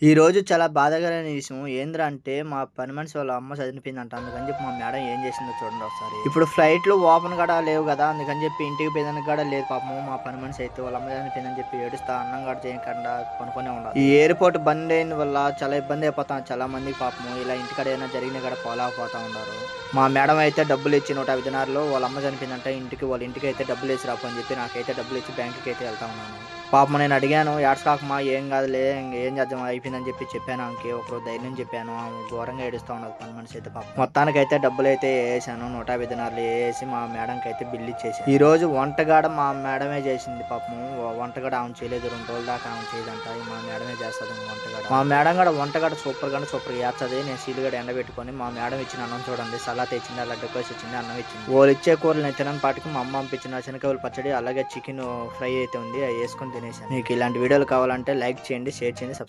ఈ రోజు చాలా బాధాకరమైన విషయం. ఏందిరా అంటే మా పని మనిషి వాళ్ళ అమ్మ చనిపోయిందంట. అందుకని చెప్పి మా మేడం ఏం చేసిందో చూడండి ఒకసారి. ఇప్పుడు ఫ్లైట్‌లు ఓపెన్ గూడా లేవు గదా! అందుకని చెప్పి ఇంటికి పోయేదానికి గూడా లేదు పాపం. మా పని మనిషి అయితే వాళ్ళ అమ్మ చనిపోయిందని చెప్పి ఏడుస్తా అన్నం గూడా చేయకుండా పనుకునే ఉన్నది. ఈ ఎయిర్‌పోర్ట్ బంద్ అయిన వల్ల చాలా ఇబ్బంది అయిపోతాంది చాలా మందికి పాపం. ఇలా ఇంటికాడ ఏదైనా జరిగినా గూడా పోలేకపోతా ఉన్నారు. మా మేడం అయితే డబ్బులిచ్చి 150 దినార్లు వాళ్ళ అమ్మ చనిపోయిందంట. వాళ్ళ ఇంటికైతే డబ్బులేసి రాపో అని చెప్పి నాకైతే డబ్బులిచ్చి బ్యాంక్‌కైతే ఎళ్తా ఉన్నాను. పాపం నేను అడిగాను, "ఏడ్చకాకమ్మా ఏం గాదులే ఏం చేద్దాం అయిపోయిందని" చెప్పాను ఆమెకి. ఒకరోజు ధైర్యం చెప్పాను. ఆమె ఘోరంగా ఏడుస్తా ఉన్నది పని మనిషి అయితే పాపం. మొత్తానికైతే డబ్బులైతే ఏసాను. 150 దినార్లు ఏసి మా మేడంకైతే బిల్ ఇచ్చేసాను. ఈరోజు వంటగాడ మా మేడమే చేసింది పాపం. వంటగాడ ఆమె చేయలేదు. 2 రోజుల దాకా ఆమె చేయదంట. మా మేడమే చేస్తది వంటగాడ. మా మేడం గూడా వంటగాడ సూపర్‌గా అంటే సూపర్‌గా చేస్తది. నేను సీలుగడ ఎండబెట్టుకొని మా మేడం ఇచ్చిన అన్నం చూడండి సలాడ్ తెచ్చింది, లడ్డు కోసి ఇచ్చింది, అన్నం ఇచ్చింది. వోళ్ళిచ్చే కూరలు నేను తినని పాటికి మా అమ్మ పంపించిన శనగకాయల పచ్చడి, అలాగే చికెను ఫ్రై అయితే ఉంది. అయి యేసుకొని తినేసాను. మీకు ఇలాంటి వీడియోలు కావాలంటే లైక్ చేయండి, షేర్ చేయండి,